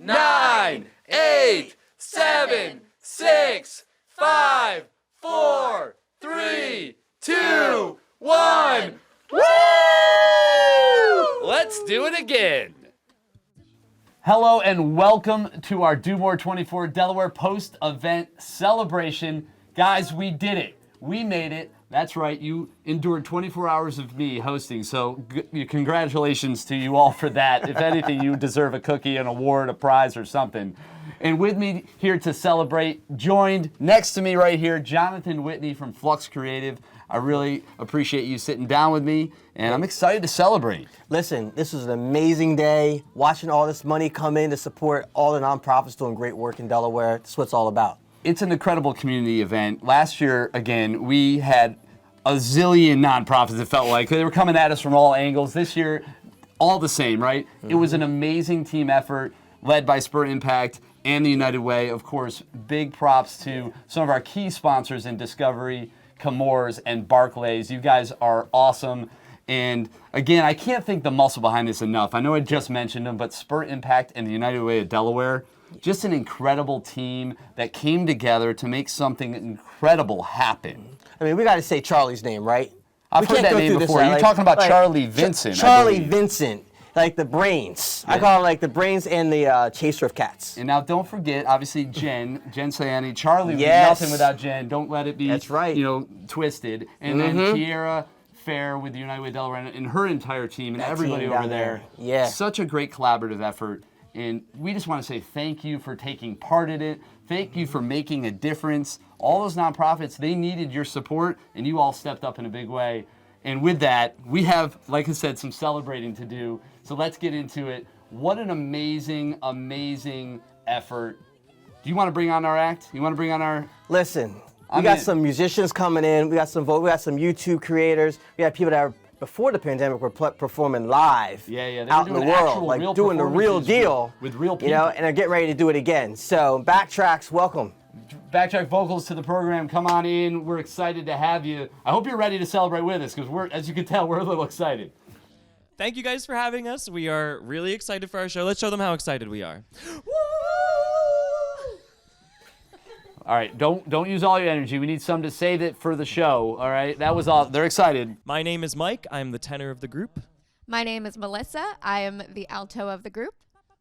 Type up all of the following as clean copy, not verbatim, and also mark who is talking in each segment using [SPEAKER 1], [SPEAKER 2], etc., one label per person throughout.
[SPEAKER 1] 9, 8, 7, 6, 5, 4, 3, 2, 1. Woo! Let's do it again. Hello and welcome to our Do More 24 Delaware post-event celebration. Guys, we did it. We made it. That's right. You endured 24 hours of me hosting, so congratulations to you all for that. If anything, you deserve a cookie, an award, a prize, or something. And with me here to celebrate, joined next to me right here, Jonathan Whitney from Flux Creative. I really appreciate you sitting down with me, and I'm excited to celebrate.
[SPEAKER 2] Listen, this was an amazing day. Watching all this money come in to support all the nonprofits doing great work in Delaware. That's what it's all about.
[SPEAKER 1] It's an incredible community event. Last year, again, we had a zillion nonprofits, it felt like. They were coming at us from all angles. This year, all the same, right? Mm-hmm. It was an amazing team effort led by Spur Impact and the United Way. Of course, big props to some of our key sponsors in Discovery, Camor's, and Barclays. You guys are awesome. And again, I can't thank the muscle behind this enough. I know I just mentioned them, but Spur Impact and the United Way of Delaware, just an incredible team that came together to make something incredible happen.
[SPEAKER 2] I mean, we got to say Charlie's name, right?
[SPEAKER 1] I've heard that name before. You're talking about Charlie Vincent.
[SPEAKER 2] Charlie Vincent, like the brains. Yeah. I call it like the brains and the chaser of cats.
[SPEAKER 1] And now don't forget, obviously, Jen Sayani. Charlie was nothing without Jen. Don't let it be,
[SPEAKER 2] that's right,
[SPEAKER 1] twisted. And then Kiera Fair with the United Way of Delaware and her entire team and everybody over there.
[SPEAKER 2] Yeah.
[SPEAKER 1] Such a great collaborative effort. And we just want to say thank you for taking part in it. Thank you for making a difference. All those nonprofits, they needed your support, and you all stepped up in a big way. And with that, we have, like I said, some celebrating to do. So let's get into it. What an amazing, amazing effort. Do you want to bring on our act? You want to bring on our...
[SPEAKER 2] Listen, we got some musicians coming in. We got some YouTube creators. We got people that are... Before the pandemic, we're performing live out in the world, like doing the real deal
[SPEAKER 1] with real people,
[SPEAKER 2] and they're getting ready to do it again. So, Backtracks, welcome.
[SPEAKER 1] Backtrack Vocals to the program. Come on in. We're excited to have you. I hope you're ready to celebrate with us because as you can tell, we're a little excited.
[SPEAKER 3] Thank you guys for having us. We are really excited for our show. Let's show them how excited we are. Woo!
[SPEAKER 1] All right, don't use all your energy. We need some to save it for the show, all right? That was all. They're excited.
[SPEAKER 3] My name is Mike. I'm the tenor of the group.
[SPEAKER 4] My name is Melissa. I am the alto of the group.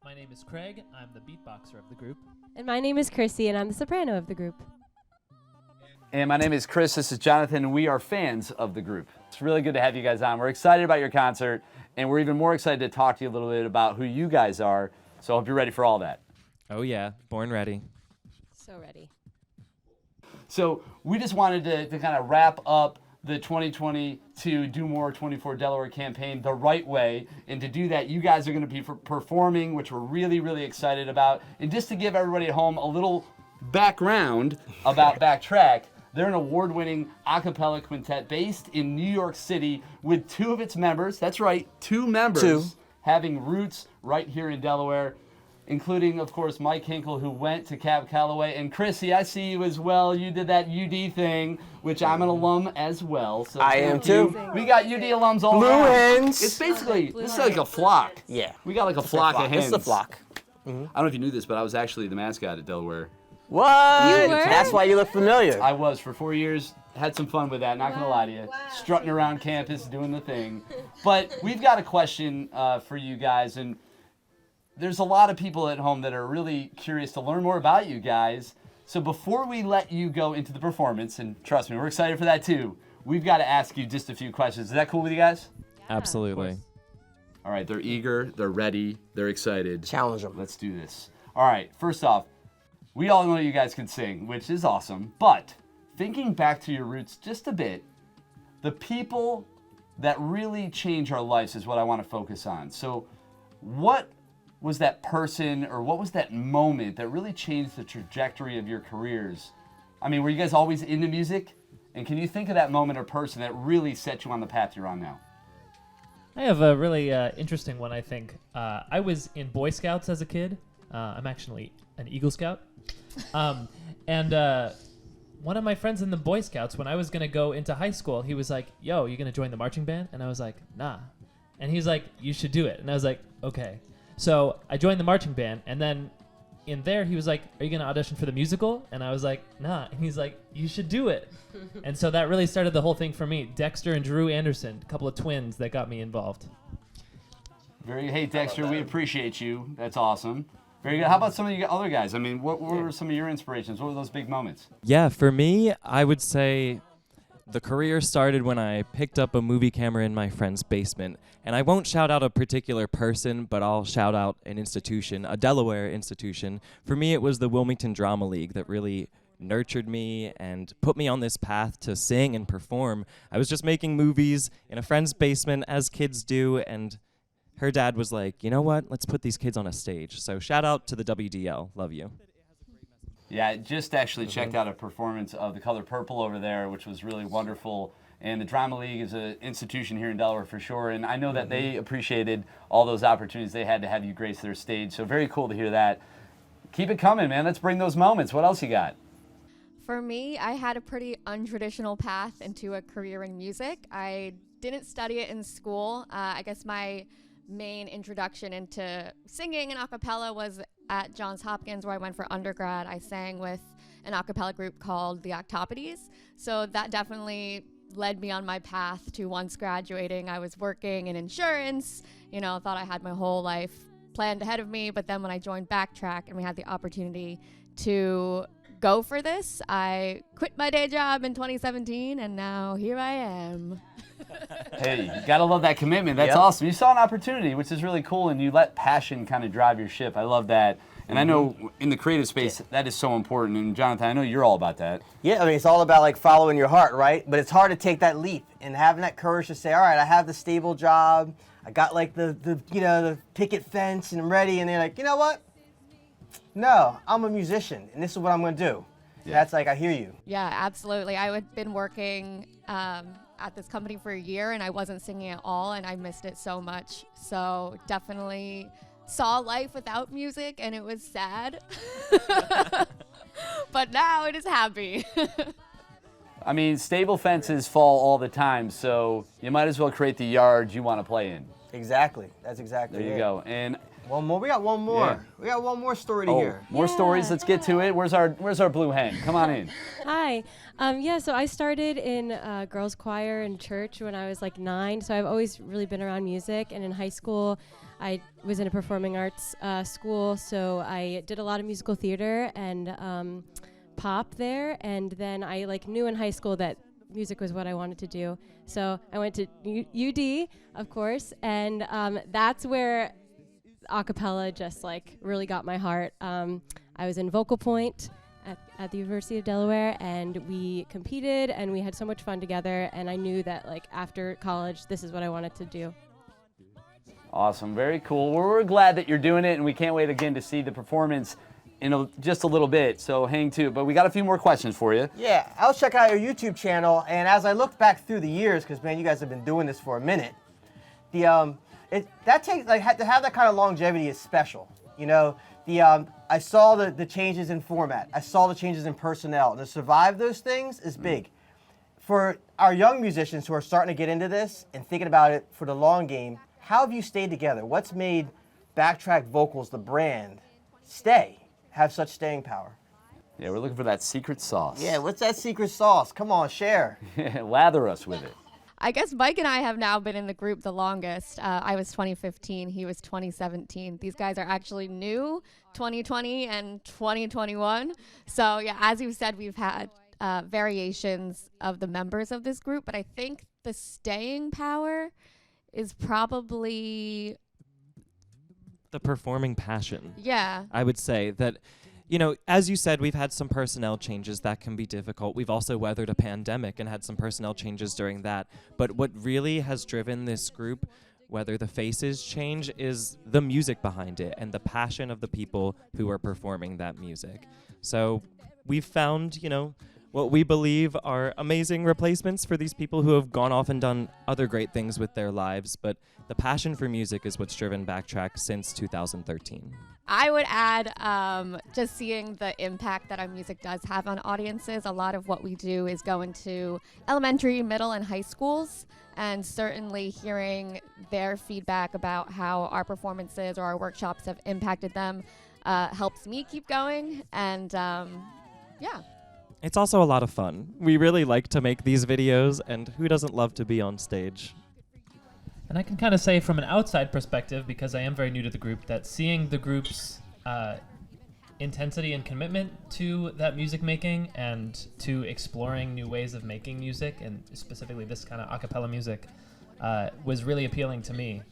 [SPEAKER 5] My name is Craig. I'm the beatboxer of the group.
[SPEAKER 6] And my name is Chrissy, and I'm the soprano of the group.
[SPEAKER 1] And my name is Chris. This is Jonathan, and we are fans of the group. It's really good to have you guys on. We're excited about your concert, and we're even more excited to talk to you a little bit about who you guys are. So I hope you're ready for all that.
[SPEAKER 3] Oh, yeah. Born ready.
[SPEAKER 6] So ready.
[SPEAKER 1] So we just wanted to kind of wrap up the 2022 Do More 24 Delaware campaign the right way. And to do that, you guys are going to be performing, which we're really, really excited about. And just to give everybody at home a little background about Backtrack, they're an award-winning a cappella quintet based in New York City with two of its members, that's right, two members, having roots right here in Delaware, including, of course, Mike Hinkle, who went to Cab Calloway. And Chrissy, I see you as well. You did that UD thing, which I'm an alum as well. So
[SPEAKER 2] I am too.
[SPEAKER 1] We got UD alums all
[SPEAKER 2] Blue
[SPEAKER 1] around.
[SPEAKER 2] hens.
[SPEAKER 1] It's basically, this is like a flock.
[SPEAKER 2] Yeah.
[SPEAKER 1] We got like a flock of hens.
[SPEAKER 2] This is a flock.
[SPEAKER 1] I don't know if you knew this, but I was actually the mascot at Delaware.
[SPEAKER 2] What?
[SPEAKER 6] You were?
[SPEAKER 2] That's why you look familiar.
[SPEAKER 1] I was for 4 years. Had some fun with that, not going to lie to you. Strutting around campus, doing the thing. But we've got a question for you guys, and there's a lot of people at home that are really curious to learn more about you guys. So before we let you go into the performance, and trust me, we're excited for that too, we've got to ask you just a few questions. Is that cool with you guys?
[SPEAKER 3] Yeah. Absolutely.
[SPEAKER 1] All right, they're eager, they're ready, they're excited.
[SPEAKER 2] Challenge them.
[SPEAKER 1] Let's do this. All right, first off, we all know you guys can sing, which is awesome, but thinking back to your roots just a bit, the people that really change our lives is what I want to focus on. So what was that person, or what was that moment that really changed the trajectory of your careers? I mean, were you guys always into music? And can you think of that moment or person that really set you on the path you're on now?
[SPEAKER 5] I have a really interesting one, I think. I was in Boy Scouts as a kid. I'm actually an Eagle Scout. And one of my friends in the Boy Scouts, when I was going to go into high school, he was like, yo, you going to join the marching band? And I was like, nah. And he was like, you should do it. And I was like, okay. So I joined the marching band, and then in there he was like, "Are you gonna audition for the musical?" And I was like, "Nah." And he's like, "You should do it." And so that really started the whole thing for me. Dexter and Drew Anderson, a couple of twins that got me involved.
[SPEAKER 1] Hey, Dexter, we appreciate you. That's awesome. Very good. How about some of you other guys? I mean, what were some of your inspirations? What were those big moments?
[SPEAKER 3] Yeah, for me, I would say the career started when I picked up a movie camera in my friend's basement. And I won't shout out a particular person, but I'll shout out an institution, a Delaware institution. For me, it was the Wilmington Drama League that really nurtured me and put me on this path to sing and perform. I was just making movies in a friend's basement, as kids do, and her dad was like, "You know what? Let's put these kids on a stage." So shout out to the WDL. Love you.
[SPEAKER 1] Yeah, I just actually checked out a performance of The Color Purple over there, which was really wonderful. And the Drama League is an institution here in Delaware for sure. And I know that they appreciated all those opportunities they had to have you grace their stage. So very cool to hear that. Keep it coming, man. Let's bring those moments. What else you got?
[SPEAKER 4] For me, I had a pretty untraditional path into a career in music. I didn't study it in school. I guess my main introduction into singing and a cappella was at Johns Hopkins, where I went for undergrad. I sang with an a cappella group called the Octopodes. So that definitely led me on my path to, once graduating, I was working in insurance, thought I had my whole life planned ahead of me. But then when I joined Backtrack and we had the opportunity to go for this, I quit my day job in 2017, and now here I am.
[SPEAKER 1] Hey, you gotta love that commitment. That's awesome. You saw an opportunity, which is really cool, and you let passion kind of drive your ship. I love that. And I know in the creative space, that is so important. And Jonathan, I know you're all about that.
[SPEAKER 2] Yeah, I mean, it's all about like following your heart, right? But it's hard to take that leap and having that courage to say, all right, I have the stable job. I got like the picket fence and I'm ready. And they're like, you know what? No, I'm a musician and this is what I'm going to do. Yeah. That's like, I hear you.
[SPEAKER 4] Yeah, absolutely. I had been working at this company for a year and I wasn't singing at all and I missed it so much. So definitely saw life without music and it was sad. But now it is happy.
[SPEAKER 1] I mean, stable fences fall all the time, so you might as well create the yard you want to play in.
[SPEAKER 2] Exactly. That's exactly
[SPEAKER 1] There you go. And
[SPEAKER 2] one more. We got one more. Yeah. We got one more story to hear.
[SPEAKER 1] More stories. Let's get to it. Where's our blue hen? Come on in.
[SPEAKER 6] Hi. So I started in girls' choir in church when I was like 9. So I've always really been around music. And in high school, I was in a performing arts school. So I did a lot of musical theater and pop there. And then I knew in high school that music was what I wanted to do. So I went to UD, of course, and that's where a cappella just really got my heart. I was in Vocal Point at the University of Delaware, and we competed, and we had so much fun together, and I knew that after college, this is what I wanted to do.
[SPEAKER 1] Awesome, very cool. Well, we're glad that you're doing it, and we can't wait again to see the performance in just a little bit, so hang to. But we got a few more questions for you.
[SPEAKER 2] Yeah, I was checking out your YouTube channel, and as I looked back through the years, because man, you guys have been doing this for a minute, that takes to have that kind of longevity is special. I saw the changes in format, I saw the changes in personnel, and to survive those things is big. For our young musicians who are starting to get into this and thinking about it for the long game, how have you stayed together? What's made Backtrack Vocals, the brand, have such staying power?
[SPEAKER 1] Yeah, we're looking for that secret sauce.
[SPEAKER 2] Yeah, what's that secret sauce? Come on, share.
[SPEAKER 1] Lather us with it.
[SPEAKER 4] I guess Mike and I have now been in the group the longest. I was 2015, he was 2017. These guys are actually new, 2020 and 2021. So yeah, as you said, we've had variations of the members of this group, but I think the staying power is probably
[SPEAKER 3] the performing passion.
[SPEAKER 4] Yeah.
[SPEAKER 3] I would say that, as you said, we've had some personnel changes that can be difficult. We've also weathered a pandemic and had some personnel changes during that. But what really has driven this group, whether the faces change, is the music behind it and the passion of the people who are performing that music. So we've found, what we believe are amazing replacements for these people who have gone off and done other great things with their lives, but the passion for music is what's driven Backtrack since 2013.
[SPEAKER 4] I would add just seeing the impact that our music does have on audiences. A lot of what we do is go into elementary, middle, and high schools, and certainly hearing their feedback about how our performances or our workshops have impacted them helps me keep going. And yeah.
[SPEAKER 3] It's also a lot of fun. We really like to make these videos, and who doesn't love to be on stage?
[SPEAKER 5] And I can kind of say from an outside perspective, because I am very new to the group, that seeing the group's intensity and commitment to that music making and to exploring new ways of making music, and specifically this kind of a cappella music, was really appealing to me.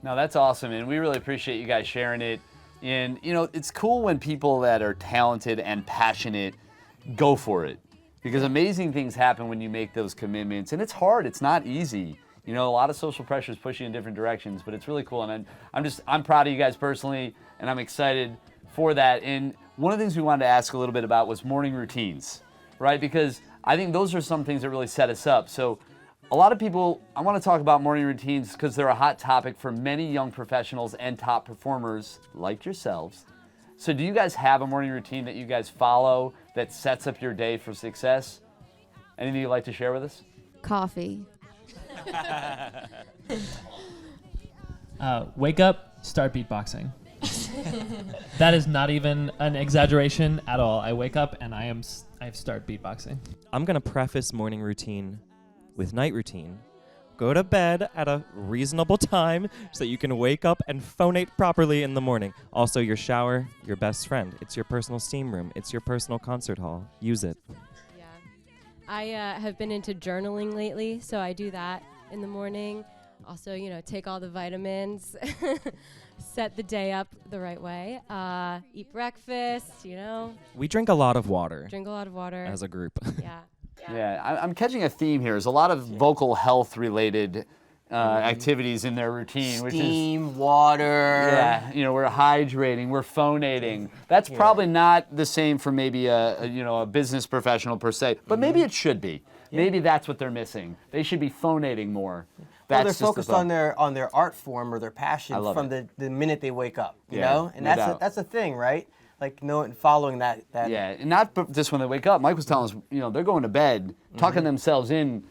[SPEAKER 1] No, that's awesome, and we really appreciate you guys sharing it. And, you know, it's cool when people that are talented and passionate go for it, because amazing things happen when you make those commitments, and it's hard. It's not easy. You know, a lot of social pressures push you in different directions, but it's really cool, and I'm proud of you guys personally, and I'm excited for that. And one of the things we wanted to ask a little bit about was morning routines, right? Because I think those are some things that really set us up. So a lot of people, I want to talk about morning routines because they're a hot topic for many young professionals and top performers like yourselves. So do you guys have a morning routine that you guys follow that sets up your day for success? Anything you'd like to share with us?
[SPEAKER 4] Coffee.
[SPEAKER 5] Wake up, start beatboxing. That is not even an exaggeration at all. I wake up and I start beatboxing.
[SPEAKER 3] I'm going to preface morning routine with night routine. Go to bed at a reasonable time so that you can wake up and phonate properly in the morning. Also, your shower, your best friend. It's your personal steam room. It's your personal concert hall. Use it.
[SPEAKER 6] Yeah. I have been into journaling lately, so I do that in the morning. Also, you know, take all the vitamins, set the day up the right way, eat breakfast, you know.
[SPEAKER 3] We drink a lot of water.
[SPEAKER 6] Drink a lot of water.
[SPEAKER 3] As a group.
[SPEAKER 6] Yeah.
[SPEAKER 1] Yeah, I'm catching a theme here. There's a lot of vocal health related activities in their routine, which is
[SPEAKER 2] Steam, water.
[SPEAKER 1] yeah, you know, we're hydrating, we're phonating. That's probably not the same for maybe a business professional per se, but maybe it should be. Maybe that's what they're missing. They should be phonating more.
[SPEAKER 2] Well, they're
[SPEAKER 1] That's just
[SPEAKER 2] focused
[SPEAKER 1] the thought.
[SPEAKER 2] on their art form or their passion
[SPEAKER 1] I love
[SPEAKER 2] from the minute they wake up. You
[SPEAKER 1] Yeah,
[SPEAKER 2] know, and
[SPEAKER 1] no doubt.
[SPEAKER 2] that's a thing, right? Like following that.
[SPEAKER 1] Yeah, and not just when they wake up. Mike was telling us, you know, they're going to bed, tucking themselves in,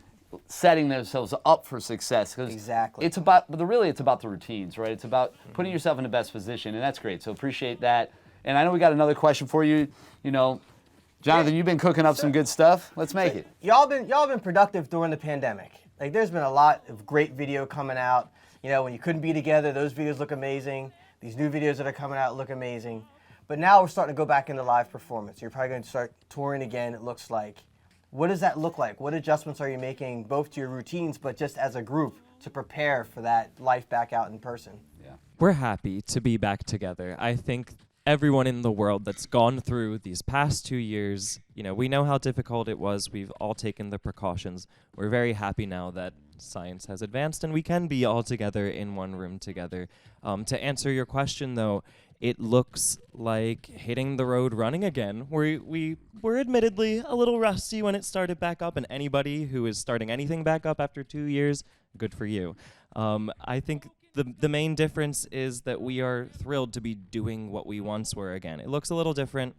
[SPEAKER 1] setting themselves up for success. 'Cause
[SPEAKER 2] Exactly.
[SPEAKER 1] it's about the routines, right? It's about putting yourself in the best position, and that's great. So appreciate that. And I know we got another question for you. You know, Jonathan, you've been cooking up some good stuff. Let's make it.
[SPEAKER 2] Y'all been productive during the pandemic. Like there's been a lot of great video coming out. You know, when you couldn't be together, those videos look amazing. These new videos that are coming out look amazing. But now we're starting to go back into live performance. You're probably going to start touring again, it looks like. What does that look like? What adjustments are you making both to your routines, but just as a group to prepare for that life back out in person?
[SPEAKER 3] We're happy to be back together. I think everyone in the world that's gone through these past 2 years, you know, we know how difficult it was. We've all taken the precautions. We're very happy now that science has advanced and we can be all together in one room together. To answer your question, though, it looks like hitting the road running again. We were admittedly a little rusty when it started back up, and anybody who is starting anything back up after 2 years, good for you. I think the main difference is that we are thrilled to be doing what we once were again. It looks a little different,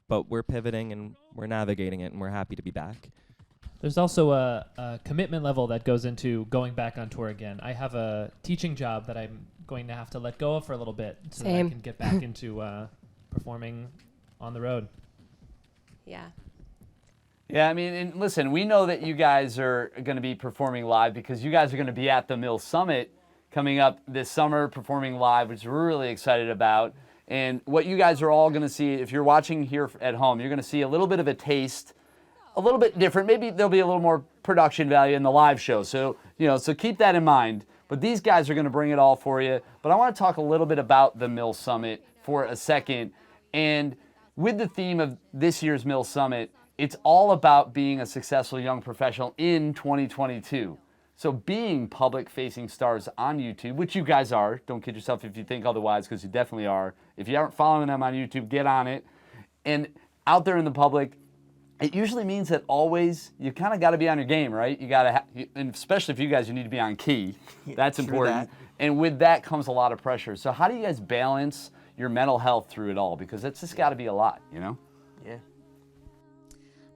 [SPEAKER 3] but we're pivoting and we're navigating it, and we're happy to be back.
[SPEAKER 5] There's also a commitment level that goes into going back on tour again. I have a teaching job that I'm going to have to let go of for a little bit so that I
[SPEAKER 6] Same.
[SPEAKER 5] can get back into performing on the road.
[SPEAKER 6] Yeah.
[SPEAKER 1] Yeah, I mean, and listen, we know that you guys are going to be performing live because you guys are going to be at the Mill Summit coming up this summer, performing live, which we're really excited about. And what you guys are all going to see, if you're watching here at home, you're going to see a little bit of a taste, a little bit different. Maybe there'll be a little more production value in the live show. So, you know, so keep that in mind. But these guys are going to bring it all for you. But I want to talk a little bit about the Mill Summit for a second. And with the theme of this year's Mill Summit, it's all about being a successful young professional in 2022. So being public-facing stars on YouTube, which you guys are, don't kid yourself if you think otherwise, because you definitely are. If you aren't following them on YouTube, get on it. And out there in the public, it usually means that always you kind of got to be on your game, right? You got to, and especially for you guys, you need to be on key. That's important. And with that comes a lot of pressure. So how do you guys balance your mental health through it all? Because it's just got to be a lot, you know?
[SPEAKER 2] Yeah.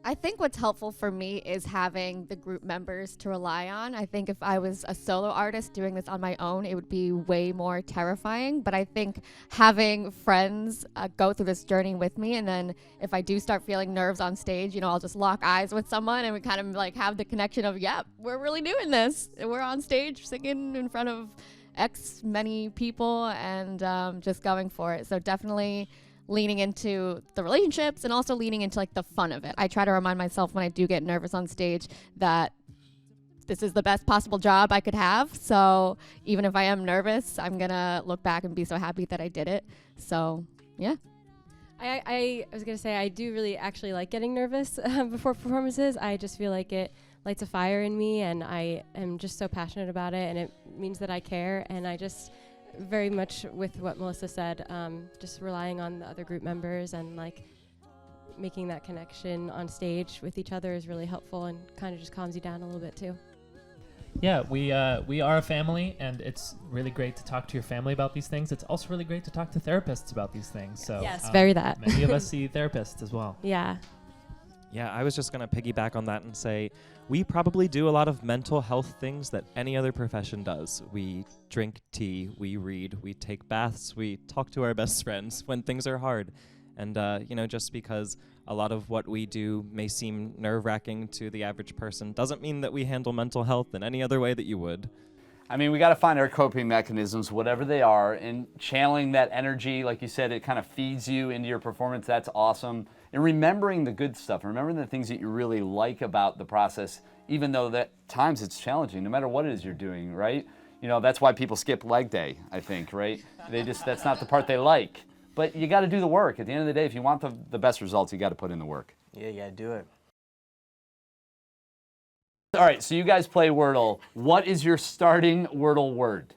[SPEAKER 4] I think what's helpful for me is having the group members to rely on. I think if I was a solo artist doing this on my own, it would be way more terrifying. But I think having friends go through this journey with me, and then if I do start feeling nerves on stage, you know, I'll just lock eyes with someone and we kind of like have the connection of, yeah, we're really doing this. We're on stage singing in front of X many people and just going for it. So definitely leaning into the relationships and also leaning into like the fun of it. I try to remind myself when I do get nervous on stage that this is the best possible job I could have. So even if I am nervous, I'm gonna look back and be so happy that I did it. So yeah.
[SPEAKER 6] I was gonna say I do really actually like getting nervous before performances. I just feel like it lights a fire in me, and I am just so passionate about it, and it means that I care. And I just very much with what Melissa said, just relying on the other group members and like making that connection on stage with each other is really helpful and kind of just calms you down a little bit too.
[SPEAKER 5] Yeah, we are a family, and it's really great to talk to your family about these things. It's also really great to talk to therapists about these things. So
[SPEAKER 6] yes, very that.
[SPEAKER 5] Many of us see therapists as well.
[SPEAKER 6] Yeah.
[SPEAKER 3] Yeah, I was just going to piggyback on that and say we probably do a lot of mental health things that any other profession does. We drink tea, we read, we take baths, we talk to our best friends when things are hard. And, just because a lot of what we do may seem nerve-wracking to the average person doesn't mean that we handle mental health in any other way that you would.
[SPEAKER 1] I mean, we got to find our coping mechanisms, whatever they are, and channeling that energy, like you said, it kind of feeds you into your performance. That's awesome. And remembering the good stuff, remembering the things that you really like about the process, even though at times it's challenging, no matter what it is you're doing, right? You know, that's why people skip leg day, I think, right? That's not the part they like. But you got to do the work. At the end of the day, if you want the best results, you got to put in the work.
[SPEAKER 2] Yeah, you got to do it.
[SPEAKER 1] All right, so you guys play Wordle. What is your starting Wordle word?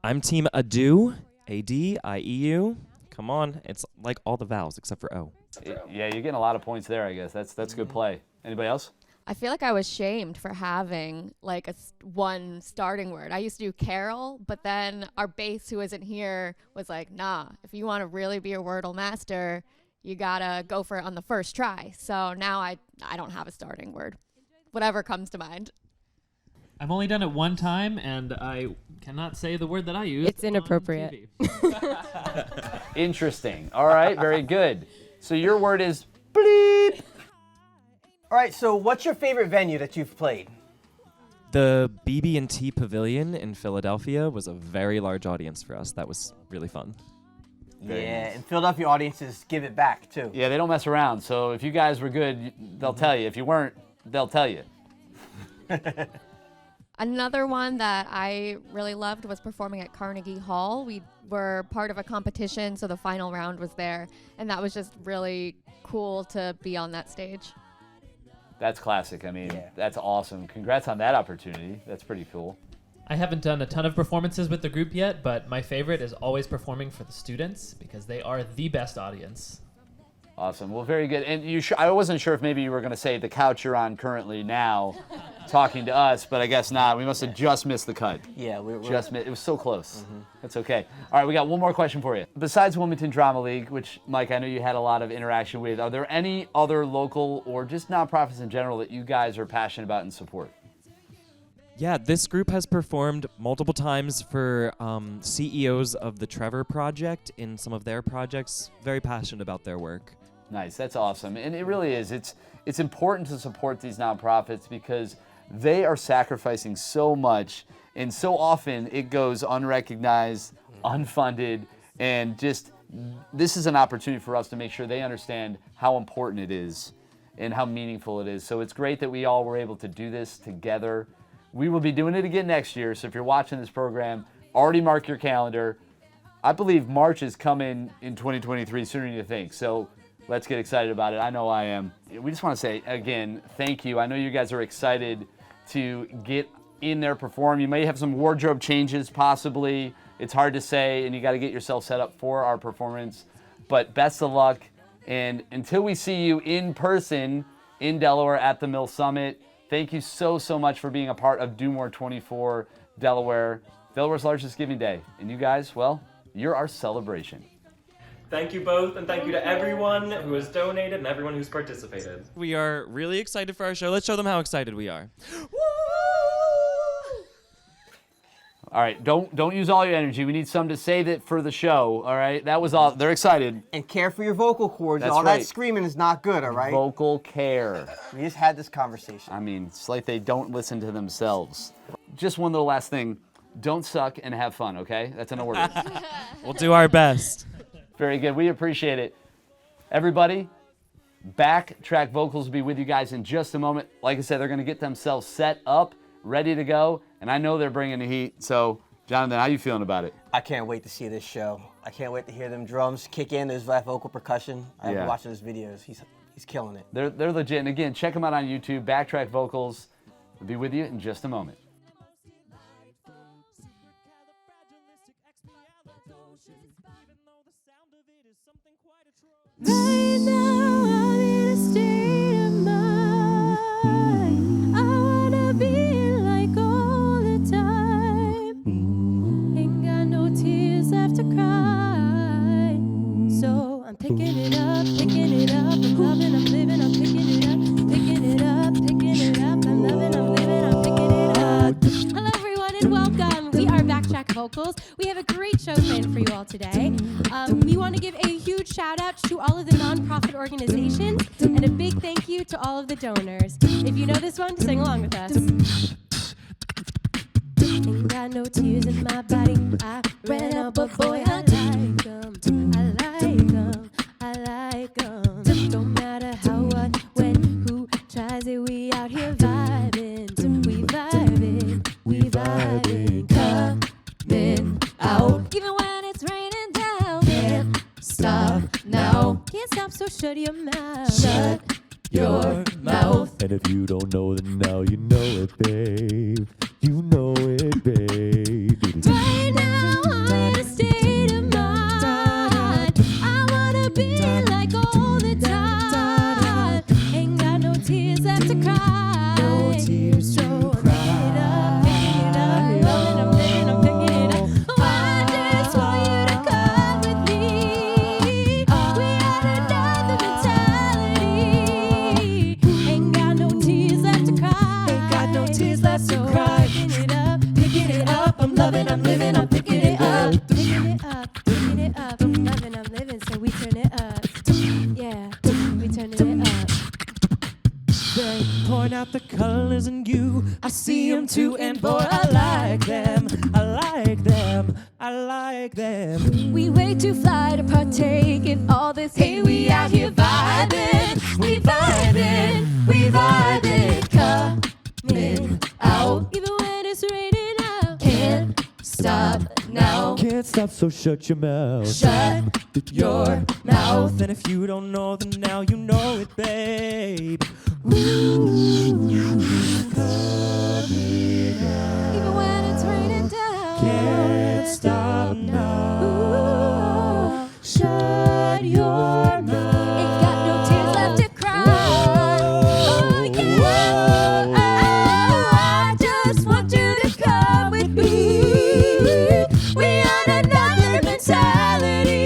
[SPEAKER 3] I'm team Adieu, A-D-I-E-U. Come on, it's like all the vowels except for O.
[SPEAKER 1] Yeah, you're getting a lot of points there, I guess. That's good play. Anybody else?
[SPEAKER 4] I feel like I was shamed for having like one starting word. I used to do Carol, but then our bass who isn't here was like, nah, if you want to really be a Wordle master, you gotta go for it on the first try. So now I don't have a starting word. Whatever comes to mind.
[SPEAKER 5] I've only done it one time, and I cannot say the word that I use.
[SPEAKER 6] It's inappropriate.
[SPEAKER 1] Interesting. All right, very good. So your word is bleep.
[SPEAKER 2] All right, so what's your favorite venue that you've played?
[SPEAKER 3] The BB&T Pavilion in Philadelphia was a very large audience for us. That was really fun.
[SPEAKER 1] Very
[SPEAKER 2] Yeah,
[SPEAKER 1] nice.
[SPEAKER 2] and Philadelphia audiences give it back too.
[SPEAKER 1] Yeah, they don't mess around. So if you guys were good, they'll tell you. If you weren't, they'll tell you.
[SPEAKER 4] Another one that I really loved was performing at Carnegie Hall. We were part of a competition, so the final round was there, and that was just really cool to be on that stage.
[SPEAKER 1] That's classic. I mean,
[SPEAKER 2] Yeah.
[SPEAKER 1] That's awesome. Congrats on that opportunity. That's pretty cool.
[SPEAKER 5] I haven't done a ton of performances with the group yet, but my favorite is always performing for the students because they are the best audience.
[SPEAKER 1] Awesome. Well, very good. And I wasn't sure if maybe you were going to say the couch you're on currently now, talking to us, but I guess not. We must have just missed the cut.
[SPEAKER 2] Yeah, we're
[SPEAKER 1] It was so close. That's okay. All right, we got one more question for you. Besides Wilmington Drama League, which, Mike, I know you had a lot of interaction with, are there any other local or just nonprofits in general that you guys are passionate about and support?
[SPEAKER 3] Yeah, this group has performed multiple times for CEOs of the Trevor Project in some of their projects. Very passionate about their work.
[SPEAKER 1] Nice, that's awesome. And it really is. It's important to support these nonprofits because they are sacrificing so much, and so often it goes unrecognized, unfunded, and just this is an opportunity for us to make sure they understand how important it is and how meaningful it is. So it's great that we all were able to do this together. We will be doing it again next year, so if you're watching this program, already mark your calendar. I believe March is coming in 2023 sooner than you think, so let's get excited about it. I know I am. We just want to say, again, thank you. I know you guys are excited to get in there, perform. You may have some wardrobe changes, possibly. It's hard to say, and you got to get yourself set up for our performance. But best of luck. And until we see you in person in Delaware at the Mill Summit, thank you so much for being a part of Do More 24 Delaware, Delaware's largest giving day. And you guys, well, you're our celebration.
[SPEAKER 7] Thank you both, and thank you to everyone who has donated and everyone who's participated.
[SPEAKER 3] We are really excited for our show. Let's show them how excited we are.
[SPEAKER 1] All right, don't use all your energy. We need some to save it for the show, all right? That was all. They're excited.
[SPEAKER 2] And care for your vocal cords.
[SPEAKER 1] That's
[SPEAKER 2] All
[SPEAKER 1] right.
[SPEAKER 2] that screaming is not good, all right?
[SPEAKER 1] Vocal care.
[SPEAKER 2] We just had this conversation.
[SPEAKER 1] I mean, it's like they don't listen to themselves. Just one little last thing. Don't suck and have fun, okay? That's an order.
[SPEAKER 3] We'll do our best.
[SPEAKER 1] Very good. We appreciate it. Everybody, Backtrack Vocals will be with you guys in just a moment. Like I said, they're going to get themselves set up, ready to go, and I know they're bringing the heat. So, Jonathan, how you feeling about it?
[SPEAKER 2] I can't wait to see this show. I can't wait to hear them drums kick in, those live vocal percussion. I've been watching his videos. He's killing it.
[SPEAKER 1] They're legit. And again, check them out on YouTube. Backtrack Vocals will be with you in just a moment.
[SPEAKER 6] Right now I'm in a state of mind. I wanna be like all the time. Ain't got no tears left to cry. So I'm picking it up, picking it up. I'm loving, I'm living, I'm picking it up, picking it up, picking it up. I'm loving, I'm living, I'm picking it up. Hello everyone and welcome. We are Backtrack Vocals. We have a great show planned for you all today. We want to give a huge shout out to all of the nonprofit organizations and a big thank you to all of the donors. If you know this one, sing along with us. Ain't got no tears in my body. I ran up, but boy, I like 'em. I like 'em. I like 'em. Don't matter how, what, when, who tries it. We out here vibing. We vibing. We vibing. Coming out. Even when it's raining down. Can't stop now. Can't stop, so shut your mouth. Shut your mouth.
[SPEAKER 8] And if you don't know, then now you know it, babe. You know it, babe.
[SPEAKER 6] Right now I'm in a state of mind. I wanna be like all the time. Ain't got no tears left to cry. No tears to cry. Picking it up, loving, I'm living, I'm picking it up. Oh, I just want you to come with me. We had another mentality. Ain't got no tears left to cry. Ain't got no tears left to cry. Picking it up, I'm loving, I'm living, I'm picking it up. Picking it up, picking it up, I'm loving, I'm living, so we turn it up. Yeah, we turn it up.
[SPEAKER 8] They point out the colors in you. I see them too, and boy, I like them. I like them. I like them.
[SPEAKER 6] We way too fly to partake in all this. Hey, we out here vibing, we vibing, we vibing. Coming out, even when it's raining out. Can't stop now.
[SPEAKER 8] Can't stop, so shut your mouth.
[SPEAKER 6] Shut your mouth.
[SPEAKER 8] And if you don't know, then now you know it, babe.
[SPEAKER 6] Even when it's raining down.
[SPEAKER 8] Can't stop now.
[SPEAKER 6] Ooh, shut your mouth. Ain't got no tears left to cry. Oh, yeah. I just want you to come with me. We on another mentality.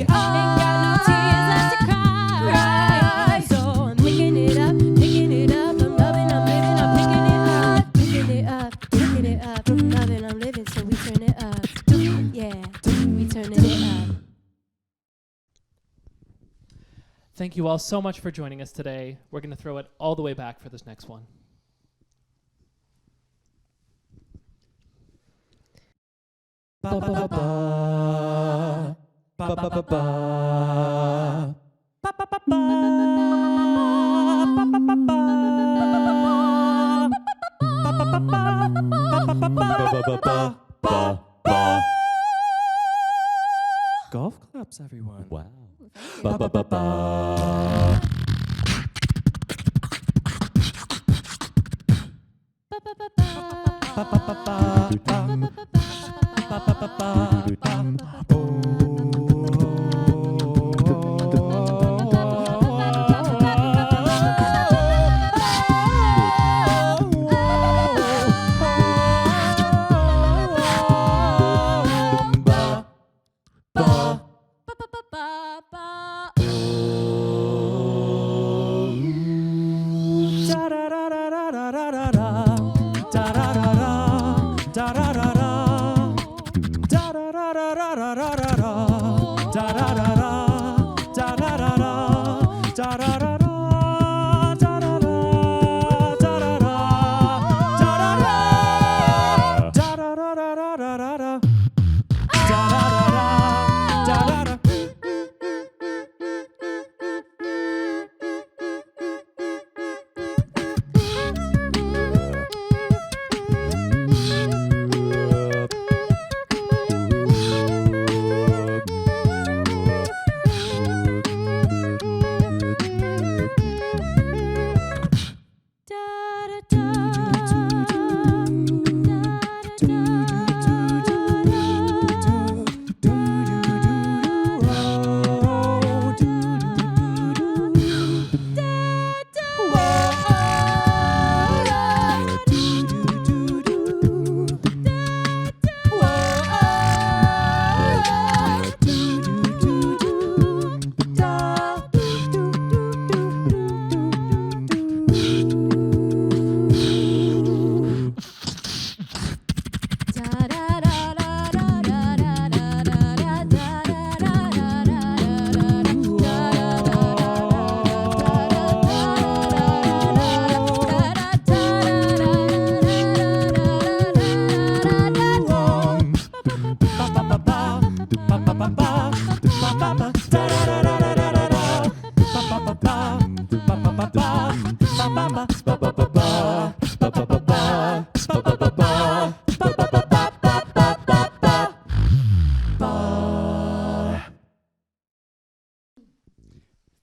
[SPEAKER 6] Ain't got no tears left to cry. So I'm picking it up, picking it up. I'm loving, I'm living, I'm picking it up, picking it up, picking it up. I'm loving, I'm living, so we turn it up. Yeah, we turning it up.
[SPEAKER 5] Thank you all so much for joining us today. We're going to throw it all the way back for this next one.
[SPEAKER 8] Ba ba ba ba. Ba ba ba ba. Ba ba ba ba. Ba ba ba ba. Ba ba ba ba. Ba ba ba ba.
[SPEAKER 3] Golf claps, everyone.
[SPEAKER 8] Wow. Ba ba ba ba.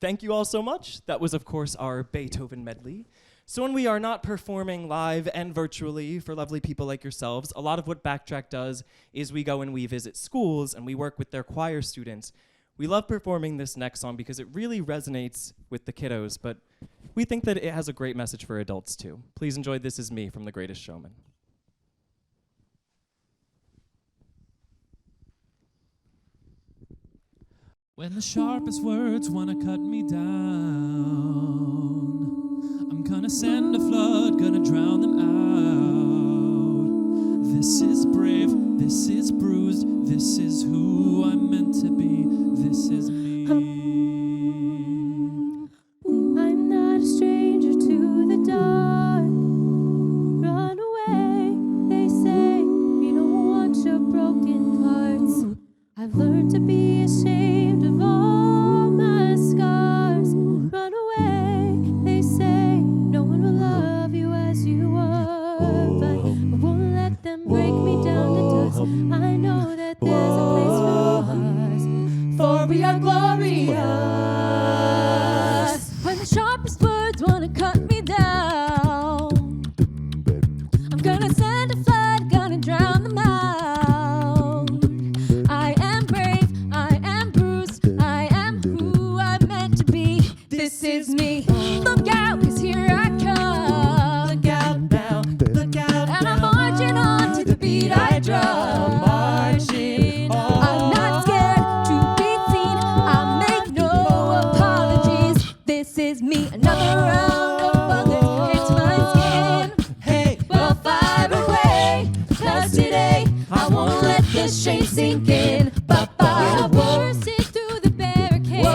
[SPEAKER 3] thank you all so much. That was, of course, our Beethoven medley. So when we are not performing live and virtually for lovely people like yourselves, a lot of what Backtrack does is we go and we visit schools and we work with their choir students. We love performing this next song because it really resonates with the kiddos, but we think that it has a great message for adults too. Please enjoy This Is Me from The Greatest Showman.
[SPEAKER 8] When the sharpest words wanna cut me down, I'm gonna send a flood, gonna drown them out. This is brave, this is bruised, this is who I'm meant to be, this is me.
[SPEAKER 6] I'm not a stranger to the dark. Run away, they say. We don't want your broken parts. I've learned to be ashamed of all my scars. Run away, they say. No one will love you as you are, but I won't let them break me down to dust. I know that there's a place for us, for we are glorious. When the sharpest words wanna cut me down, I'm gonna send a flood, gonna drown them out. I am brave, I am bruised, I am who I'm meant to be. This is me. Look out, 'cause here I come. Look out now, look out. And I'm marching on to the beat I drum. Marching on. I'm not scared to be seen. I make no apologies. This is me. Another round of bullets hits my skin. Hey, well, fire away, 'cause today I won't let the shame sink in. Ba-ba, bursting through the barricades,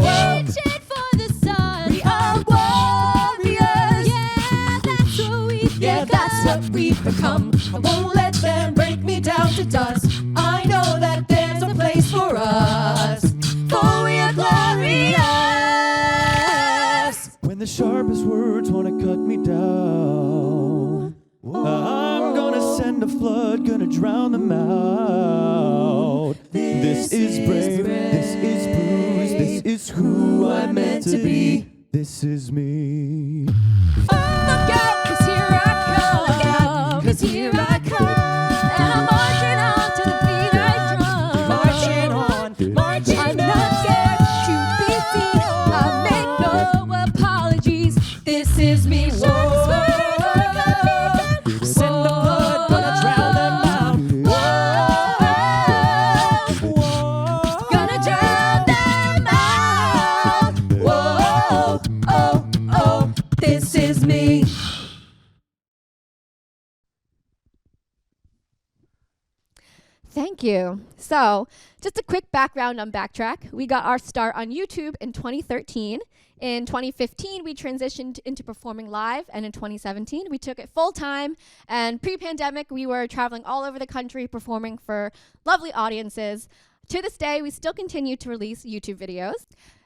[SPEAKER 6] reaching for the sun. We are warriors. Yeah, that's what we've become. I won't let them break me down to dust. I know that there's a place for us, for we are glorious.
[SPEAKER 8] When the sharpest words wanna cut me down, I'm gonna send a flood, gonna drown them out. This is brave, this is bruised, this is who I'm meant to be. This is me.
[SPEAKER 6] Look out, 'cause here I come. Look out, 'cause here I come. And I'm marching on to the beat I drum.
[SPEAKER 8] Marching on, marching
[SPEAKER 6] I'm not scared to be seen. I make no apologies. This is me. Whoa.
[SPEAKER 8] Send the flood, gonna drown them out.
[SPEAKER 6] Gonna drown them out. Whoa, oh, oh, this is me.
[SPEAKER 4] Thank you. So, just a quick background on Backtrack. We got our start on YouTube in 2013. In 2015, we transitioned into performing live, and in 2017, we took it full time. And pre-pandemic, we were traveling all over the country performing for lovely audiences. To this day, we still continue to release YouTube videos.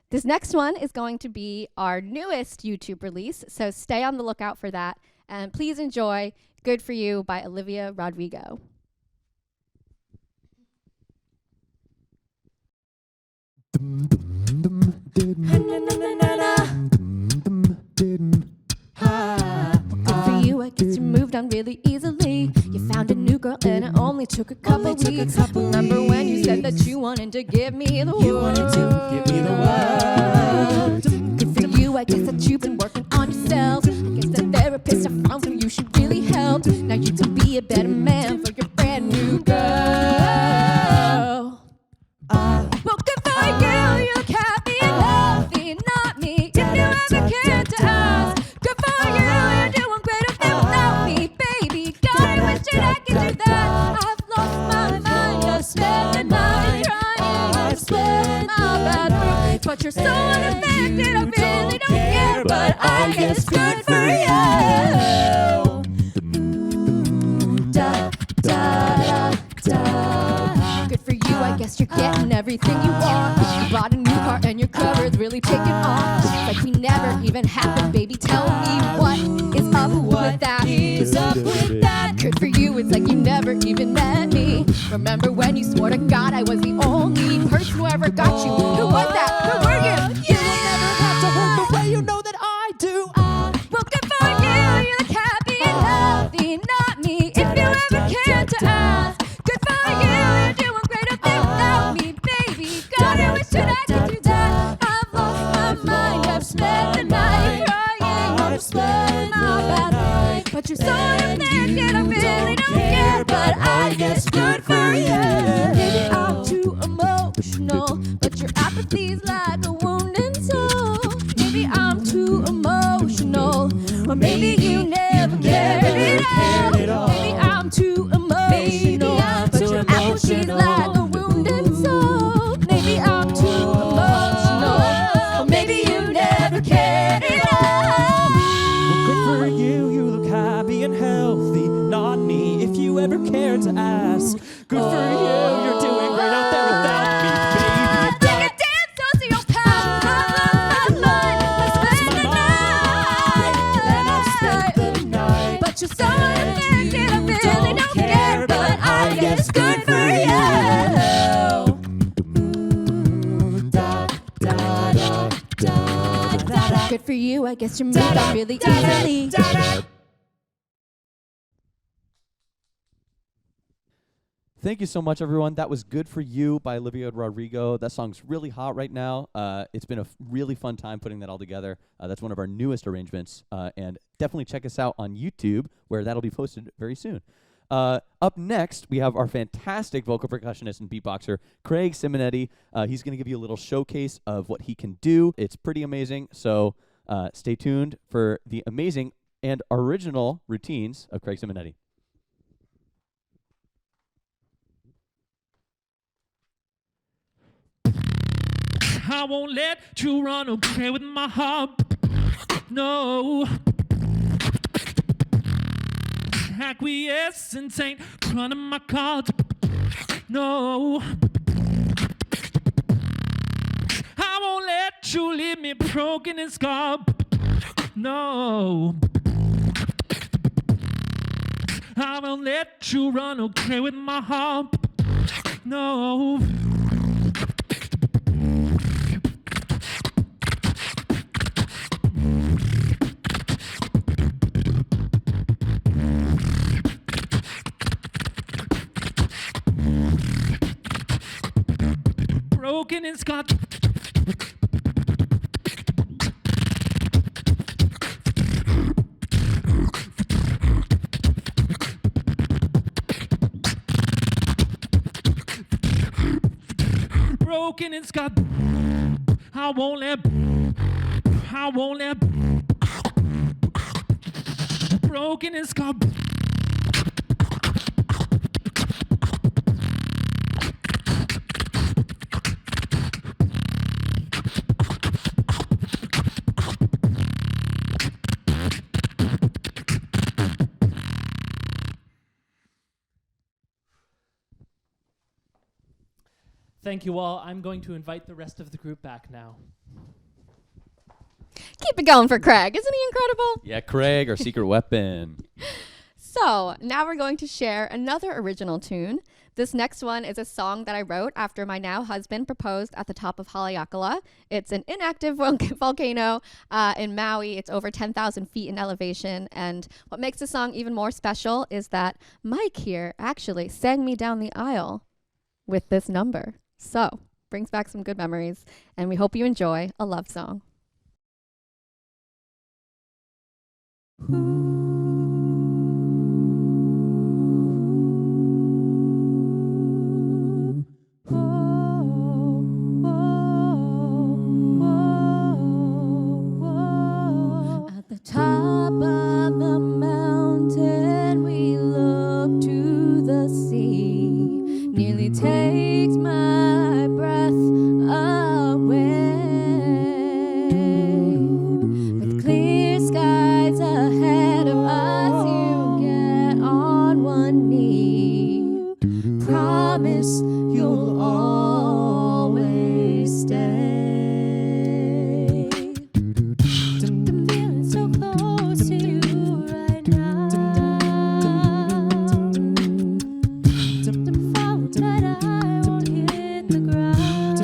[SPEAKER 4] This next one is going to be our newest YouTube release, so stay on the lookout for that. And please enjoy Good For You by Olivia Rodrigo. Good for you, I guess you moved on really easily. You found a new girl and it only took a couple weeks. Remember when you said that you wanted to give me the world? Good for you, I guess that you've been working on yourself. I guess the therapist I found for you should really help. Now you can be a better man for your brand new girl. Well, good for you, you look happy and healthy, not me. If you ever cared to ask, good for you, you're doing great up there without me, baby. God, I wish that I could do that. I've lost my mind, I spent the night trying to split my bad mood. But you're so unaffected, I really don't care. But I guess good for you. Da, da, da, da. Good for you, I guess you're getting everything you want. You bought a new car and your cover's really taking off. Like we never even happened, baby. Tell me what is up with that? Is up with that? Good for you, it's like you never even met me. Remember when you swore to God I was the only person who ever got you? Who was that? Where were you? You never
[SPEAKER 9] you're so unfair, and I really don't care, but I guess good for you. Maybe I'm too emotional, but your apathy's like a wounded soul. Maybe I'm too emotional, or maybe you never cared at all. Maybe I'm too emotional, but your apathy's like a wounded soul. Maybe I'm too emotional, or maybe you never cared at all.
[SPEAKER 8] Well, good for you, you look happy and healthy. Not me, if you ever cared to ask. Good for you, you're doing great out there without me, baby.
[SPEAKER 9] Like a damn sociopath, let's spend the night. But you're so unfair, and I really don't care, but I guess good for you. Good for you, I guess you're moving really easily.
[SPEAKER 8] Thank you so much, everyone. That was Good For You by Olivia Rodrigo. That song's really hot right now. It's been a really fun time putting that all together. That's one of our newest arrangements. And definitely check us out on YouTube, where that'll be posted very soon. Up next, we have our fantastic vocal percussionist and beatboxer, Craig Simonetti. He's going to give you a little showcase of what he can do. It's pretty amazing. So stay tuned for the amazing and original routines of Craig Simonetti.
[SPEAKER 10] I won't let you run away with my heart. No. Acquiescence ain't running my cards. No. I won't let you leave me broken and scarred. No. I won't let you run away with my heart. No. Broken and scarred. Broken and scarred. I won't let. Broken and scarred.
[SPEAKER 5] Thank you all. I'm going to invite the rest of the group back now.
[SPEAKER 4] Keep it going for Craig. Isn't he incredible?
[SPEAKER 8] Yeah, Craig, our secret weapon.
[SPEAKER 4] So now we're going to share another original tune. This next one is a song that I wrote after my now husband proposed at the top of Haleakala. It's an inactive volcano in Maui. It's over 10,000 feet in elevation. And what makes the song even more special is that Mike here actually sang me down the aisle with this number. So brings back some good memories. And we hope you enjoy a love song.
[SPEAKER 9] At the top of the mountain, we look to the sea. Nearly takes my breath away. With clear skies ahead of us, you get on one knee. Promise you'll always stay. I'm feeling so close to you right now. I'm falling, but I won't hit the ground.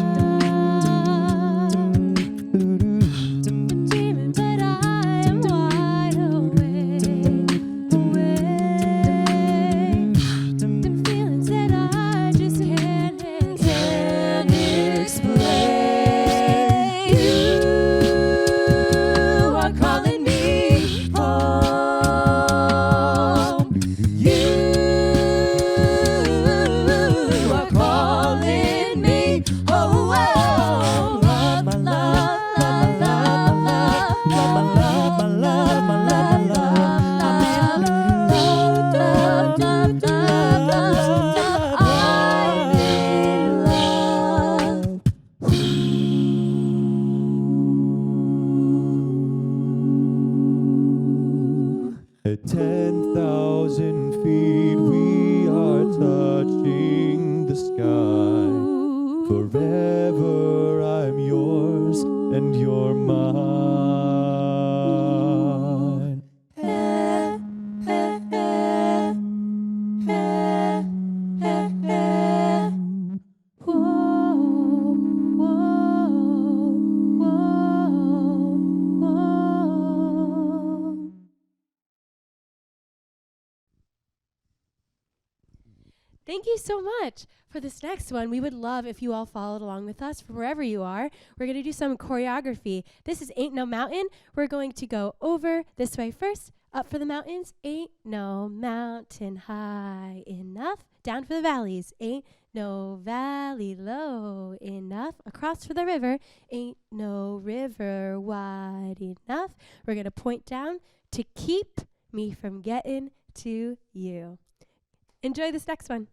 [SPEAKER 9] I'm dreaming, but I am wide awake. Them feelings that I just can't explain.
[SPEAKER 8] Forever I'm yours and you're mine.
[SPEAKER 6] Thank you so much. For this next one, we would love if you all followed along with us from wherever you are. We're going to do some choreography. This is Ain't No Mountain. We're going to go over this way first, up for the mountains. Ain't no mountain high enough. Down for the valleys. Ain't no valley low enough. Across for the river. Ain't no river wide enough. We're going to point down to keep me from getting to you. Enjoy this next one.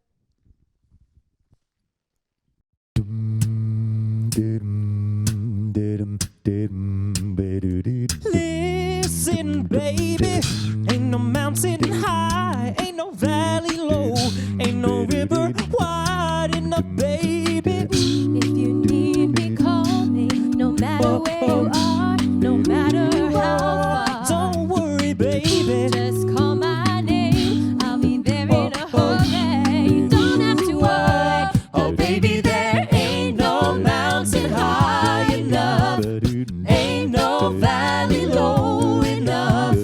[SPEAKER 8] Listen, baby, ain't no mountain high, ain't no valley low, ain't no river wide enough, baby.
[SPEAKER 6] If you need me, call me, no matter where you are, no matter how far.
[SPEAKER 8] Don't worry, baby.
[SPEAKER 6] Just call my name, I'll be there in a hurry. You don't have to worry,
[SPEAKER 8] Oh, baby, there ain't no mountain high enough, ain't no valley low enough,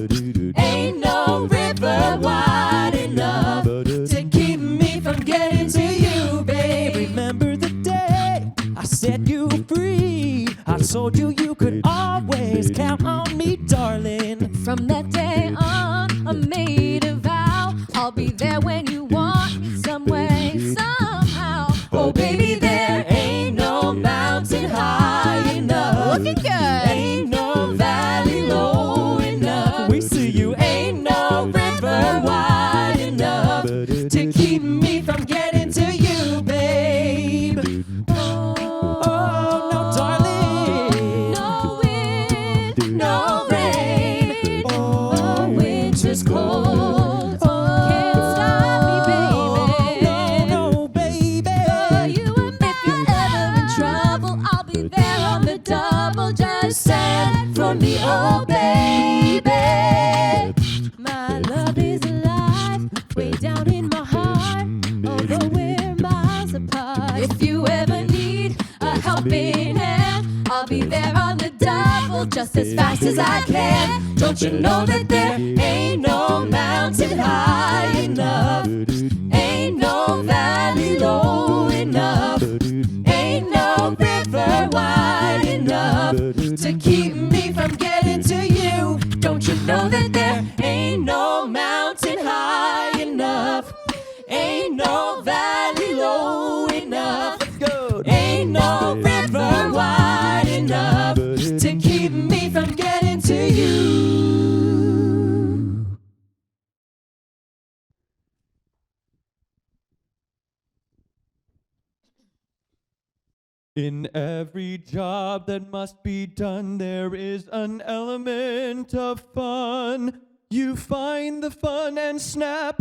[SPEAKER 8] ain't no river wide enough to keep me from getting to you, babe. Remember the day I set you free? I told you you could always count on me, darling.
[SPEAKER 9] From that day on, I made a vow. I'll be there when you want me, some way, somehow.
[SPEAKER 8] Oh, baby, there ain't no mountain high enough.
[SPEAKER 9] Looking good.
[SPEAKER 8] Ain't no valley low enough. We see you. Ain't no river wide enough to keep me from getting to you, babe. Oh, no, darling.
[SPEAKER 9] No wind,
[SPEAKER 8] No rain.
[SPEAKER 9] oh, winter's cold. Can't stop me, baby.
[SPEAKER 8] No, baby.
[SPEAKER 9] For you and me. If you're ever in trouble, I'll be there on the double. Just send for me, oh baby.
[SPEAKER 6] my love is alive, way down in my heart, although we're miles apart.
[SPEAKER 9] If you ever need a helping hand, I'll be there on the double, just as fast as I can. Don't you know that there ain't no mountain high enough, ain't no valley low enough, ain't no river wide enough to keep me from getting to you? Don't you know that there ain't no mountain high enough, ain't no valley low enough, ain't no river wide enough to keep me from getting to you?
[SPEAKER 8] In every job that must be done, there is an element of fun. You find the fun and snap.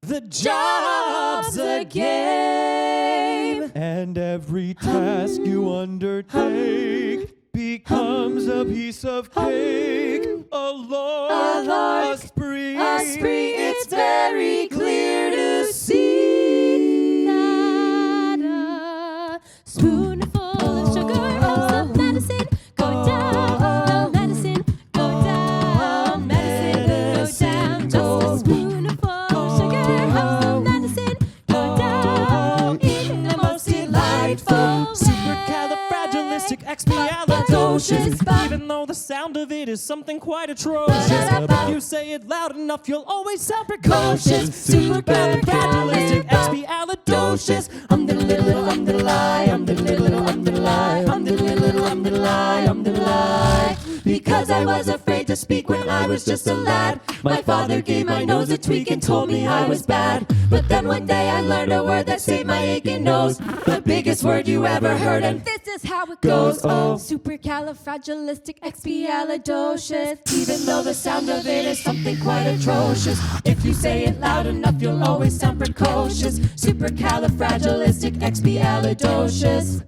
[SPEAKER 8] The job's a game. And every task you undertake becomes a piece of cake. A lark, a spree.
[SPEAKER 9] It's very clear to see
[SPEAKER 6] that a spoonful of sugar helps the medicine go down. The medicine go down. Medicine go down. Just a spoonful of sugar helps the medicine go down.
[SPEAKER 9] in the most delightful
[SPEAKER 8] Supercalifragilisticexpialidocious. Even though the sound of it is something quite atrocious, if you say it loud enough, you'll always sound precocious. Supercalifragilisticexpialidocious. I'm the little, I'm the lie, I'm the little, I'm the lie, I'm the little, I'm the lie, I'm the lie. Because I was afraid to speak when I was just a lad. My father gave my nose a tweak and told me I was bad. But then one day I learned a word that saved my aching nose. The biggest word you ever heard, and
[SPEAKER 9] This is how it goes. Oh, supercalifragilisticexpialidocious. Even though the sound of it is something quite atrocious, if you say it loud enough, you'll always sound precocious. Supercalifragilisticexpialidocious.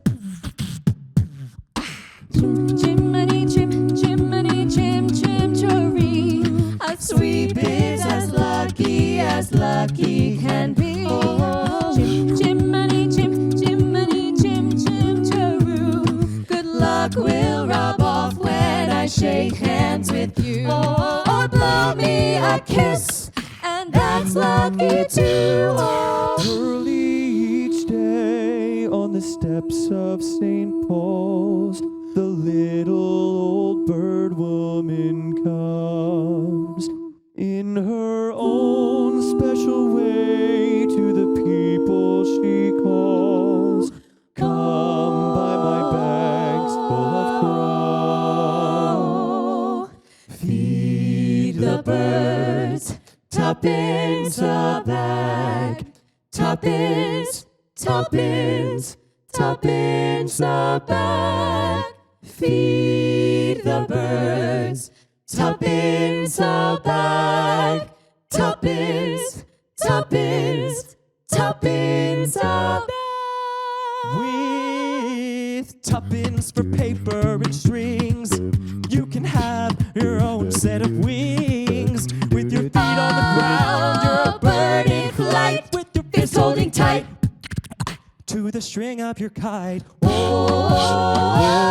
[SPEAKER 9] Jiminy chim, Jiminy chim, chimchery. A sweet bit's as lucky can be. Jiminy chim, Jiminy chim, chimcheroo. Good luck will rub off when I shake hands with you. Or blow me a kiss, and that's lucky too.
[SPEAKER 8] Early each day on the steps of St. Paul's, the little old bird woman comes in her own special way to the people she calls. Come buy my bags full of crumb.
[SPEAKER 9] Feed the birds, tuppence a bag. Tuppence, tuppence, tuppence a bag. Feed the birds, tuppence a bag. Tuppence, tuppence, tuppence a bag.
[SPEAKER 8] With tuppence for paper and strings, you can have your own set of wings. With your feet on the ground, you're a bird in flight. With your fists holding tight to the string of your kite.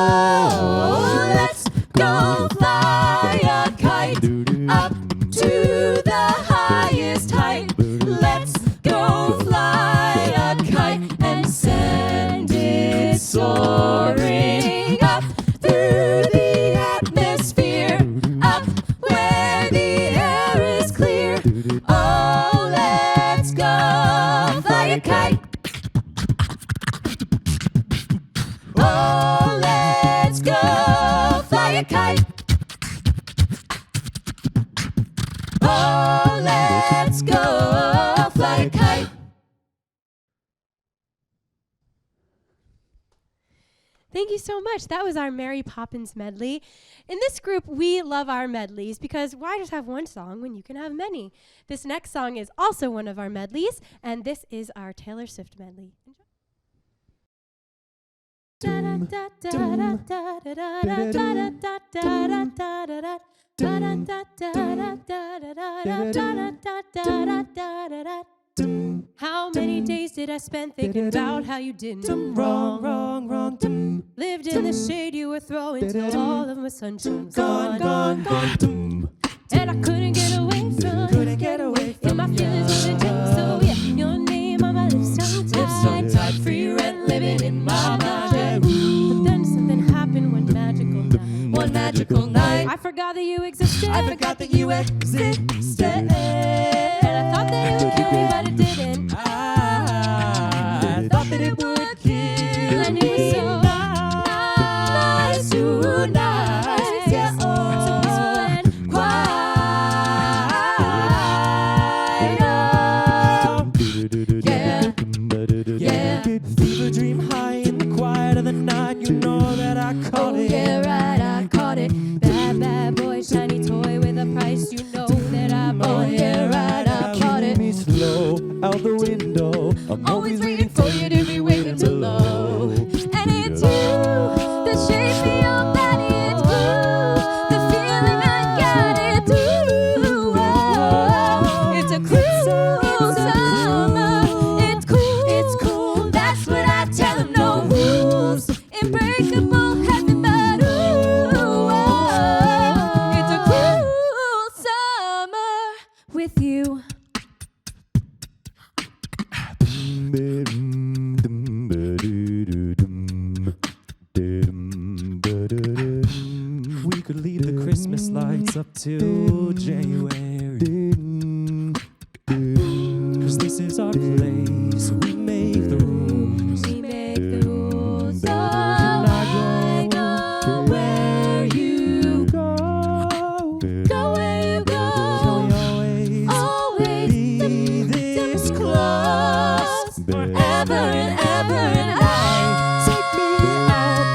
[SPEAKER 9] Oh, let's go fly a kite up to the highest height. Let's go fly a kite and send it soaring up through the atmosphere, up where the air is clear. Oh, let's go fly a kite. Oh, let's go fly a kite. Oh, let's go fly a kite.
[SPEAKER 6] Thank you so much. That was our Mary Poppins medley. In this group, we love our medleys because why just have one song when you can have many? This next song is also one of our medleys, and this is our Taylor Swift medley. How many days did I spend thinking about how you didn't wrong. Lived in the shade you were throwing till all of my sunshine was gone. And I couldn't get away from my feelings on the jump. So yeah, your name on my lips tongue tied, free rent living in my mind. Yeah. But then something happened one magical night. I forgot that you existed. And I thought that it would kill me, but it didn't.
[SPEAKER 8] I thought that it would kill.
[SPEAKER 6] And it was so
[SPEAKER 9] nice, too nice, yeah,
[SPEAKER 6] so peaceful and
[SPEAKER 9] quiet. Yeah.
[SPEAKER 8] Fever dream high in the quiet of the night. You know that I caught it.
[SPEAKER 9] Yeah, right, I caught it.
[SPEAKER 6] bad boy, shiny toy with a price. You know that I bought
[SPEAKER 9] Oh,
[SPEAKER 6] it.
[SPEAKER 9] yeah, right, I caught it.
[SPEAKER 8] Me slow out the window. I'm
[SPEAKER 9] Always waiting for you to be waiting below. And it's you that shaped me your body. It's blue, the feeling I got it through. Oh, it's a cruel summer. It's cool. That's what I tell them. No rules, unbreakable, heavy metal. Oh, it's a cruel summer with you.
[SPEAKER 8] We could leave the Christmas lights up till January, 'cause this is our place. We make the rules.
[SPEAKER 9] We make the rules. So
[SPEAKER 8] Can
[SPEAKER 9] I go where you go. Go where you
[SPEAKER 8] Can
[SPEAKER 9] go.
[SPEAKER 8] we always
[SPEAKER 9] Always
[SPEAKER 8] be this
[SPEAKER 9] close. Forever and ever and I.
[SPEAKER 8] Take me out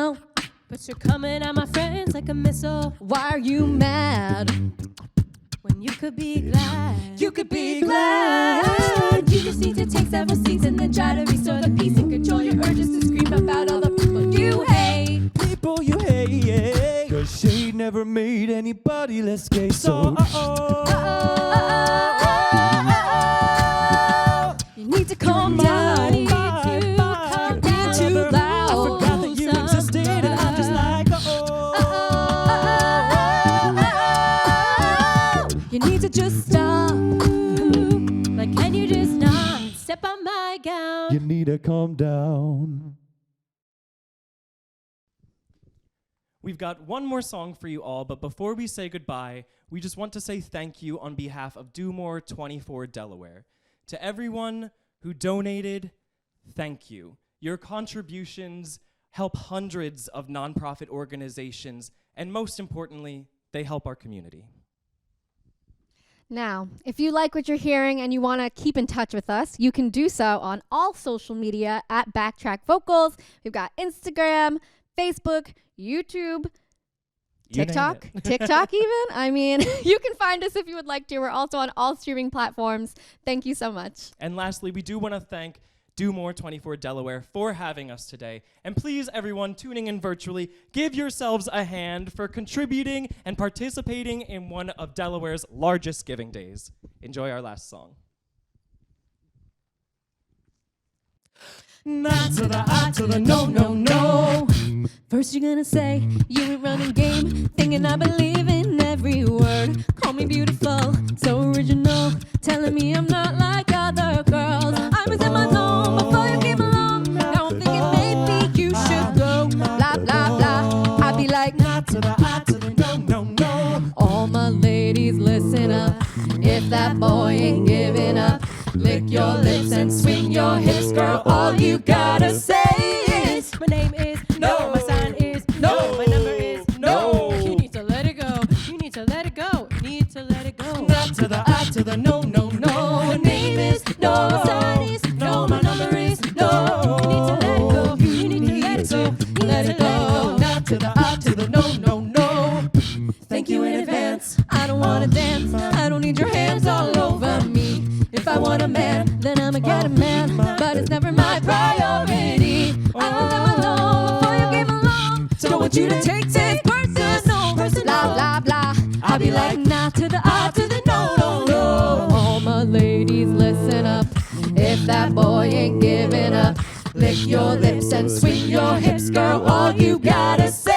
[SPEAKER 9] know.
[SPEAKER 6] But you're coming at my friends like a missile.
[SPEAKER 9] Why are you mad?
[SPEAKER 6] When you could be glad.
[SPEAKER 9] You could be glad. You just need to take several seats and then try to restore the peace and control your urges to scream about all the people you hate.
[SPEAKER 8] People you hate. Cause shade never made anybody less gay. So,
[SPEAKER 9] You need to calm down. You're being too loud.
[SPEAKER 8] I forgot that you existed and I'm just like,
[SPEAKER 9] You need to just stop.
[SPEAKER 6] Like, can you just not step on my gown?
[SPEAKER 8] You need to calm down.
[SPEAKER 3] We've got one more song for you all, but before we say goodbye, we just want to say thank you on behalf of Do More 24 Delaware. To everyone who donated, thank you. Your contributions help hundreds of nonprofit organizations, and most importantly, they help our community.
[SPEAKER 4] Now, if you like what you're hearing and you want to keep in touch with us, you can do so on all social media at Backtrack Vocals. We've got Instagram, Facebook, YouTube,
[SPEAKER 3] You
[SPEAKER 4] TikTok,
[SPEAKER 3] name it.
[SPEAKER 4] TikTok even. I mean, you can find us if you would like to. We're also on all streaming platforms. Thank you so much.
[SPEAKER 3] And lastly, we do want to thank Do More 24 Delaware for having us today. And please, everyone tuning in virtually, give yourselves a hand for contributing and participating in one of Delaware's largest giving days. Enjoy our last song.
[SPEAKER 9] Not to the I to the no, no, no. First you're gonna say you ain't running game, thinking I believe in every word. Call me beautiful, so original, telling me I'm not like other girls. I was in my zone before you came along. Now I'm thinking maybe you should go. Blah, blah, blah. I'd be like, not to the I to the no, no, no. All my ladies, listen up. If that boy ain't giving up, lick your lips and swing your hips, girl. All you gotta say is,
[SPEAKER 6] My name is
[SPEAKER 9] No.
[SPEAKER 6] My sign is
[SPEAKER 9] No.
[SPEAKER 6] My number is
[SPEAKER 9] No.
[SPEAKER 6] You need to let it go. You need to let it go. You need to let it go.
[SPEAKER 9] not to the I to the no, no, no. My name is no. My sign is no. My number is no.
[SPEAKER 6] You need to let it go. You need to let it go. You
[SPEAKER 9] Let
[SPEAKER 6] need
[SPEAKER 9] it
[SPEAKER 6] to let it
[SPEAKER 9] go.
[SPEAKER 6] go.
[SPEAKER 9] Not to the I to the no, no, no. Thank you in advance. I don't wanna dance. I don't need your hands all over me. If I want a man, then I'ma get a man. But it's never my priority. I was in my zone before you came along. Don't want you to take this personal. Blah, blah, blah. I'll be like, not to the I to the no, no, no. All my ladies, listen up. If that boy ain't giving up, lick your lips and swing your hips, girl. All you gotta say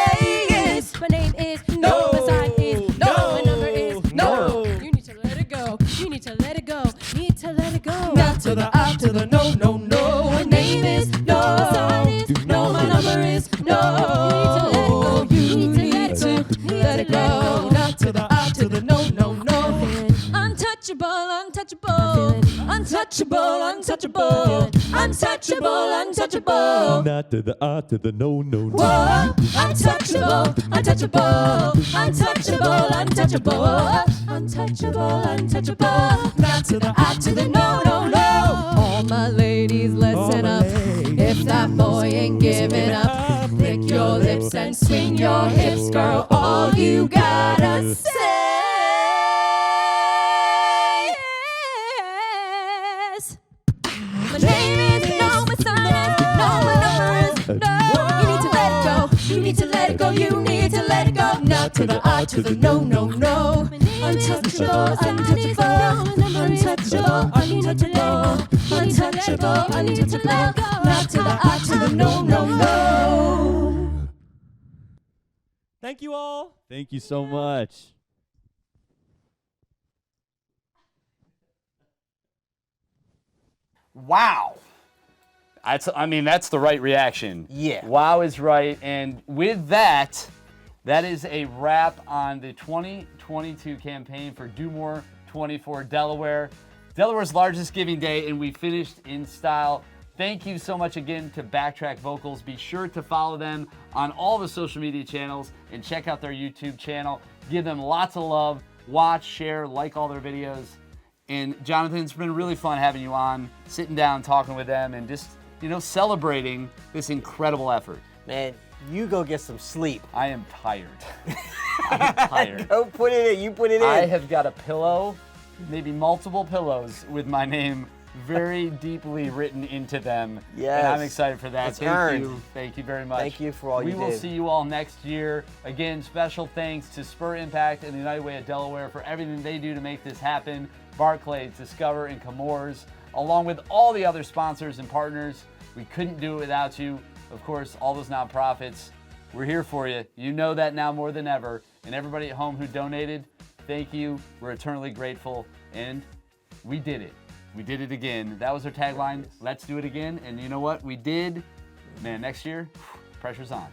[SPEAKER 9] is,
[SPEAKER 6] My name is
[SPEAKER 9] No.
[SPEAKER 6] My sign is
[SPEAKER 9] No.
[SPEAKER 6] My number is
[SPEAKER 9] No.
[SPEAKER 6] You need to let it go. You need to let it go. You need to let it go.
[SPEAKER 9] not to the I to the no, no, no. My name is no.
[SPEAKER 6] My sign is
[SPEAKER 9] No, my number is no.
[SPEAKER 6] You need to let it go. You need to
[SPEAKER 9] Let it go. Not to the I to the no, no, no. Untouchable, untouchable. Untouchable, untouchable. Untouchable, untouchable.
[SPEAKER 8] Not to the I to the no, no, no.
[SPEAKER 9] Whoa, untouchable, untouchable, untouchable, untouchable, untouchable, untouchable. Not to the I to the no, no, no. All my ladies, listen up. If that boy ain't giving up, lick your lips and swing your hips, girl. All you gotta say is, my name is no, my sign is no, my number is no. You need to let it go. You need to let it go. You need to let it go. Not to the I to the no, no, no. Untouchable, untouchable, untouchable, untouchable, untouchable, untouchable. Not to the I to the no, no, no.
[SPEAKER 3] Thank you all.
[SPEAKER 8] Thank you so much.
[SPEAKER 1] Wow. That's the right reaction.
[SPEAKER 2] Yeah.
[SPEAKER 1] Wow is right. And with that, that is a wrap on the 2022 campaign for Do More 24 Delaware. Delaware's largest giving day, and we finished in style. Thank you so much again to Backtrack Vocals. Be sure to follow them on all the social media channels and check out their YouTube channel. Give them lots of love. Watch, share, like all their videos. And Jonathan, it's been really fun having you on, sitting down, talking with them, and just, celebrating this incredible effort.
[SPEAKER 2] Man, You go get some sleep.
[SPEAKER 1] I am tired. I'm tired.
[SPEAKER 2] Go put it in. You put it in.
[SPEAKER 1] I have got a pillow, maybe multiple pillows with my name very deeply written into them.
[SPEAKER 2] Yes.
[SPEAKER 1] And I'm excited for that.
[SPEAKER 2] It's
[SPEAKER 1] Thank
[SPEAKER 2] earned.
[SPEAKER 1] you. Thank you very much.
[SPEAKER 2] Thank you for all you
[SPEAKER 1] We will
[SPEAKER 2] did.
[SPEAKER 1] see you all next year. Again, special thanks to Spur Impact and the United Way of Delaware for everything they do to make this happen. Barclays, Discover, and Camor's, along with all the other sponsors and partners. We couldn't do it without you. Of course, all those nonprofits. We're here for you. You know that now more than ever. And everybody at home who donated, thank you. We're eternally grateful. And we did it. We did it again. That was our tagline. Let's do it again. And you know what? We did. Man, next year, pressure's on.